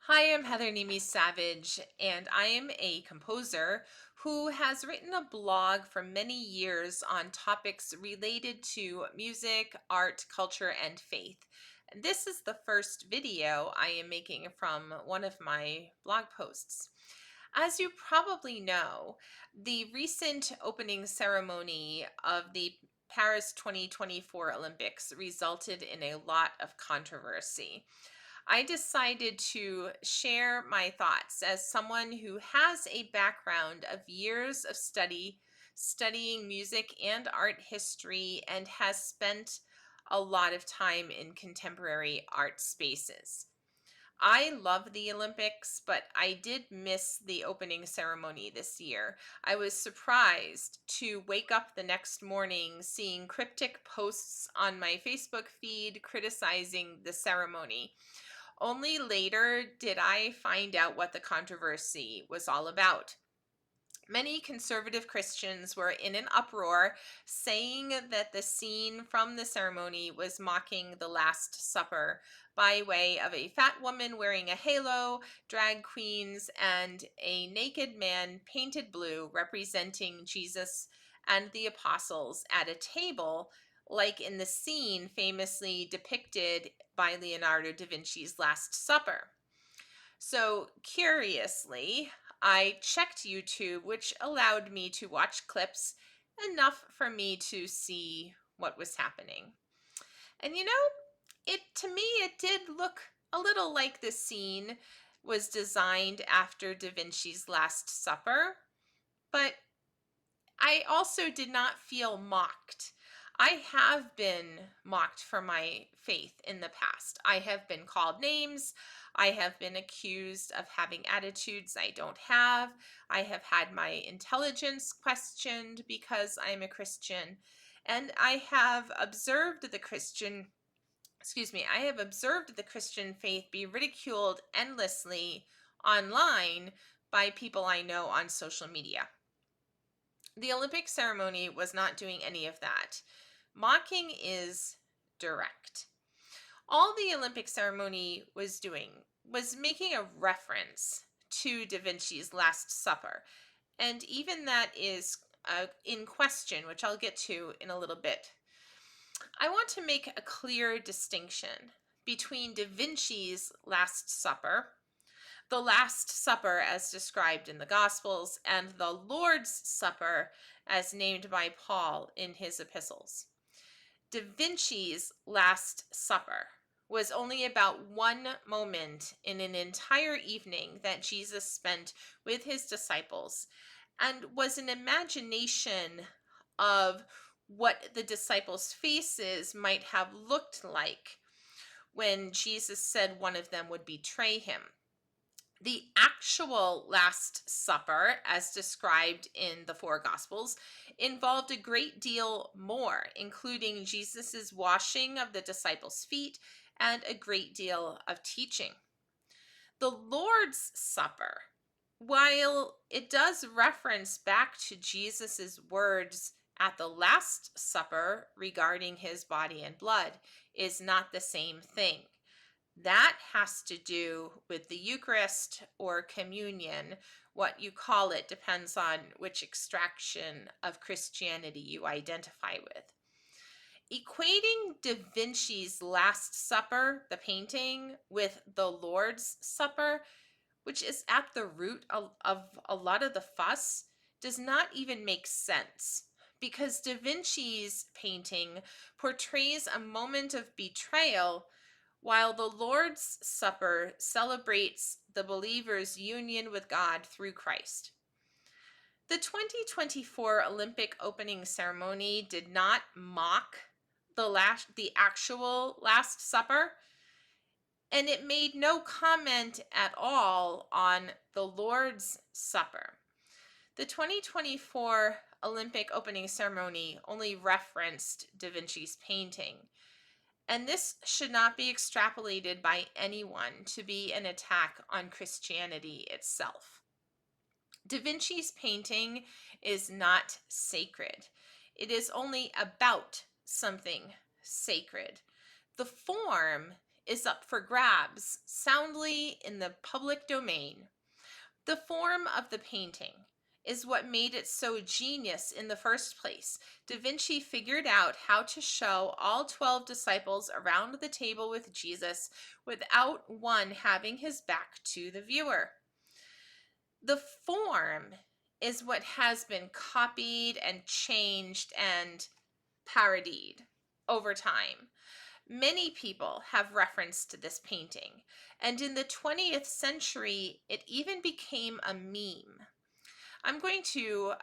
Hi, I'm Heather Nimi Savage, and I am a composer who has written a blog for many years on topics related to music, art, culture, and faith. This is the first video I am making from one of my blog posts. As you probably know, the recent opening ceremony of the Paris 2024 Olympics resulted in a lot of controversy. I decided to share my thoughts as someone who has a background of years of studying music and art history, and has spent a lot of time in contemporary art spaces. I love the Olympics, but I did miss the opening ceremony this year. I was surprised to wake up the next morning seeing cryptic posts on my Facebook feed criticizing the ceremony. Only later did I find out what the controversy was all about. Many conservative Christians were in an uproar, saying that the scene from the ceremony was mocking the Last Supper by way of a fat woman wearing a halo, drag queens, and a naked man painted blue representing Jesus and the apostles at a table, like in the scene famously depicted by Leonardo da Vinci's Last Supper. So, curiously, I checked YouTube, which allowed me to watch clips enough for me to see what was happening. And it did look a little like the scene was designed after Da Vinci's Last Supper, but I also did not feel mocked. I have been mocked for my faith in the past. I have been called names. I have been accused of having attitudes I don't have. I have had my intelligence questioned because I'm a Christian. And I have observed the Christian faith be ridiculed endlessly online by people I know on social media. The Olympic ceremony was not doing any of that. Mocking is direct. All the Olympic ceremony was doing was making a reference to Da Vinci's Last Supper. And even that is in question, which I'll get to in a little bit. I want to make a clear distinction between Da Vinci's Last Supper, the Last Supper as described in the Gospels, and the Lord's Supper as named by Paul in his epistles. Da Vinci's Last Supper was only about one moment in an entire evening that Jesus spent with his disciples, and was an imagination of what the disciples' faces might have looked like when Jesus said one of them would betray him. The actual Last Supper, as described in the four Gospels, involved a great deal more, including Jesus' washing of the disciples' feet and a great deal of teaching. The Lord's Supper, while it does reference back to Jesus' words at the Last Supper regarding his body and blood, is not the same thing. That has to do with the Eucharist or communion. What you call it depends on which extraction of Christianity you identify with. Equating Da Vinci's Last Supper, the painting, with the Lord's Supper, which is at the root of a lot of the fuss, does not even make sense, because Da Vinci's painting portrays a moment of betrayal, while the Lord's Supper celebrates the believer's union with God through Christ. The 2024 Olympic opening ceremony did not mock the actual Last Supper, and it made no comment at all on the Lord's Supper. The 2024 Olympic opening ceremony only referenced Da Vinci's painting, and this should not be extrapolated by anyone to be an attack on Christianity itself. Da Vinci's painting is not sacred. It is only about something sacred. The form is up for grabs soundly in the public domain. The form of the painting is what made it so genius in the first place. Da Vinci figured out how to show all 12 disciples around the table with Jesus without one having his back to the viewer. The form is what has been copied and changed and parodied over time. Many people have referenced this painting, and in the 20th century, it even became a meme. I'm going to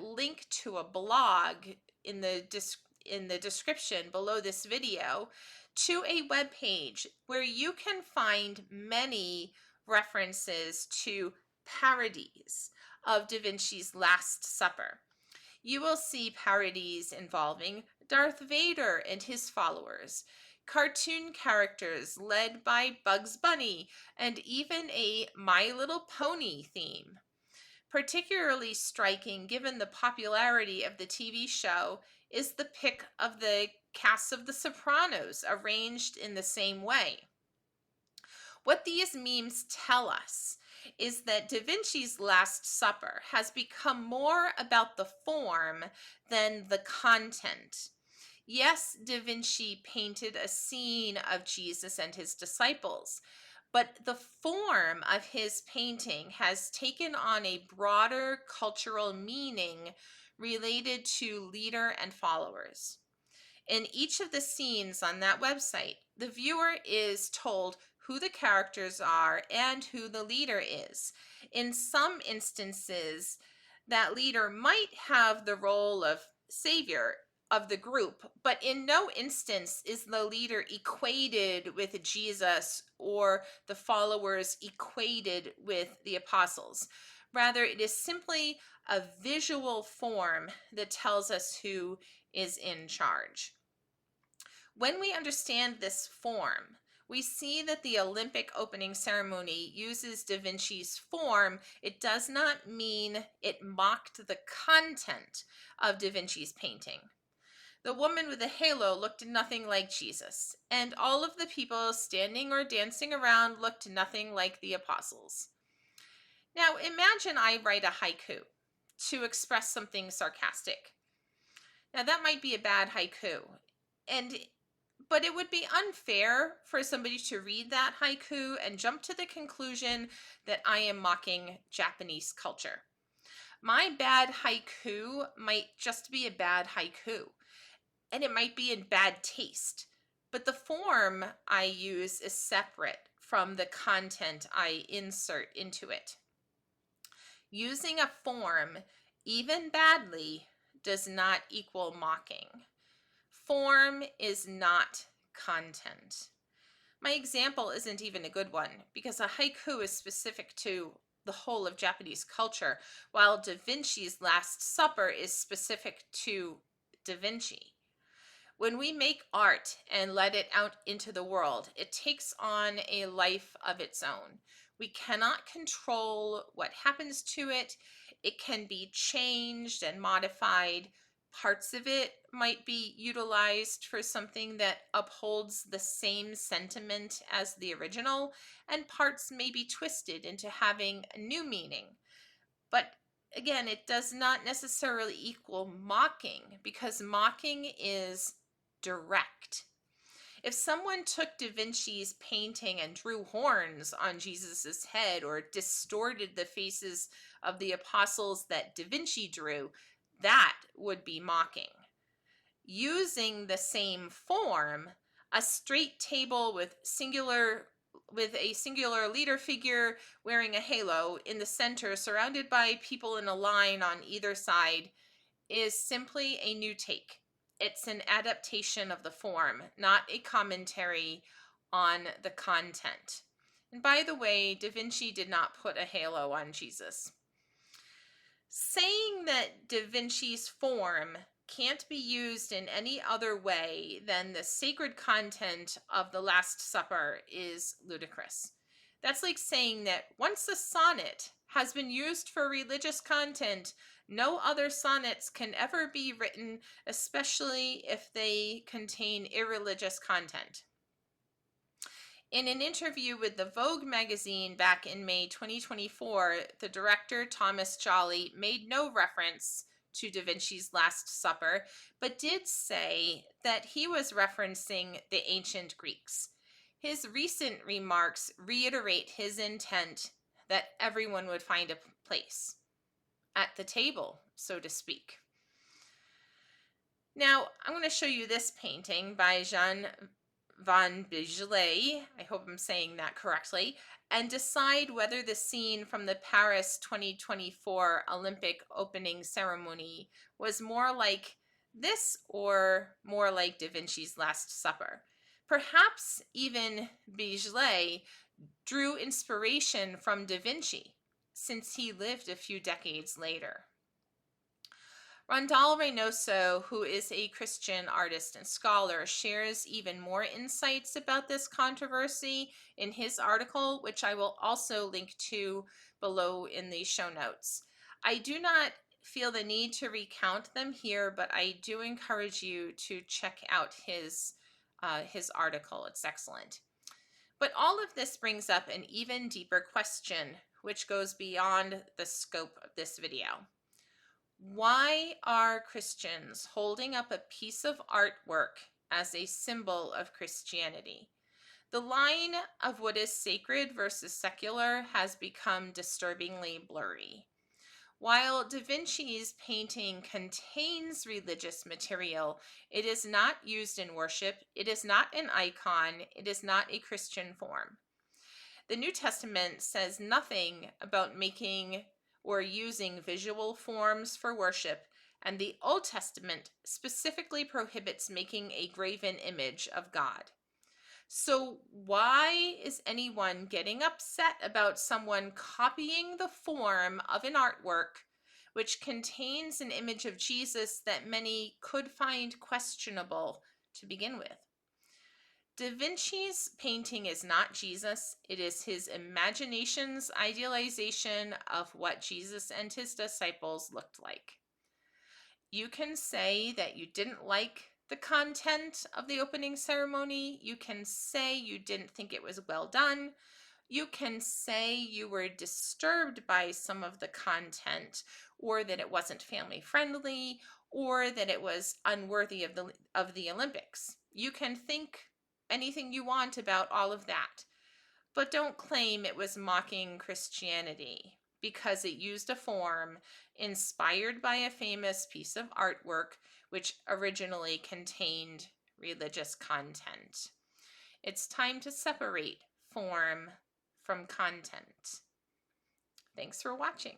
link to a blog in the description below this video to a web page where you can find many references to parodies of Da Vinci's Last Supper. You will see parodies involving Darth Vader and his followers, cartoon characters led by Bugs Bunny, and even a My Little Pony theme. Particularly striking, given the popularity of the TV show, is the pic of the cast of The Sopranos arranged in the same way. What these memes tell us is that Da Vinci's Last Supper has become more about the form than the content. Yes, Da Vinci painted a scene of Jesus and his disciples, but the form of his painting has taken on a broader cultural meaning related to leader and followers. In each of the scenes on that website, the viewer is told who the characters are and who the leader is. In some instances, that leader might have the role of savior of the group, but in no instance is the leader equated with Jesus or the followers equated with the apostles. Rather, it is simply a visual form that tells us who is in charge. When we understand this form, we see that the Olympic opening ceremony uses Da Vinci's form. It does not mean it mocked the content of Da Vinci's painting. The woman with the halo looked nothing like Jesus, and all of the people standing or dancing around looked nothing like the apostles. Now imagine I write a haiku to express something sarcastic. Now that might be a bad haiku, but it would be unfair for somebody to read that haiku and jump to the conclusion that I am mocking Japanese culture. My bad haiku might just be a bad haiku, and it might be in bad taste, but the form I use is separate from the content I insert into it. Using a form, even badly, does not equal mocking. Form is not content. My example isn't even a good one because a haiku is specific to the whole of Japanese culture, while Da Vinci's Last Supper is specific to Da Vinci. When we make art and let it out into the world, it takes on a life of its own. We cannot control what happens to it. It can be changed and modified. Parts of it might be utilized for something that upholds the same sentiment as the original, and parts may be twisted into having a new meaning. But again, it does not necessarily equal mocking, because mocking is direct. If someone took Da Vinci's painting and drew horns on Jesus's head or distorted the faces of the apostles that Da Vinci drew, that would be mocking. Using the same form, a straight table with a singular leader figure wearing a halo in the center, surrounded by people in a line on either side, is simply a new take. It's an adaptation of the form, not a commentary on the content. And by the way, Da Vinci did not put a halo on Jesus. Saying that Da Vinci's form can't be used in any other way than the sacred content of the Last Supper is ludicrous. That's like saying that once a sonnet has been used for religious content, no other sonnets can ever be written, especially if they contain irreligious content. In an interview with the Vogue magazine back in May 2024, the director Thomas Jolly made no reference to Da Vinci's Last Supper, but did say that he was referencing the ancient Greeks. His recent remarks reiterate his intent that everyone would find a place at the table, so to speak. Now, I'm going to show you this painting by Jean van Bijlay, I hope I'm saying that correctly, and decide whether the scene from the Paris 2024 Olympic opening ceremony was more like this or more like Da Vinci's Last Supper. Perhaps even Bijlay drew inspiration from Da Vinci, since he lived a few decades later. Rondal Reynoso, who is a Christian artist and scholar, shares even more insights about this controversy in his article, which I will also link to below in the show notes. I do not feel the need to recount them here, but I do encourage you to check out his article. It's excellent. But all of this brings up an even deeper question, which goes beyond the scope of this video. Why are Christians holding up a piece of artwork as a symbol of Christianity? The line of what is sacred versus secular has become disturbingly blurry. While Da Vinci's painting contains religious material, it is not used in worship, it is not an icon, it is not a Christian form. The New Testament says nothing about making or using visual forms for worship, and the Old Testament specifically prohibits making a graven image of God. So why is anyone getting upset about someone copying the form of an artwork which contains an image of Jesus that many could find questionable to begin with? Da Vinci's painting is not Jesus. It is his imagination's idealization of what Jesus and his disciples looked like. You can say that you didn't like the content of the opening ceremony. You can say you didn't think it was well done. You can say you were disturbed by some of the content, or that it wasn't family friendly, or that it was unworthy of the Olympics. You can think anything you want about all of that, but don't claim it was mocking Christianity because it used a form inspired by a famous piece of artwork which originally contained religious content. It's time to separate form from content. Thanks for watching.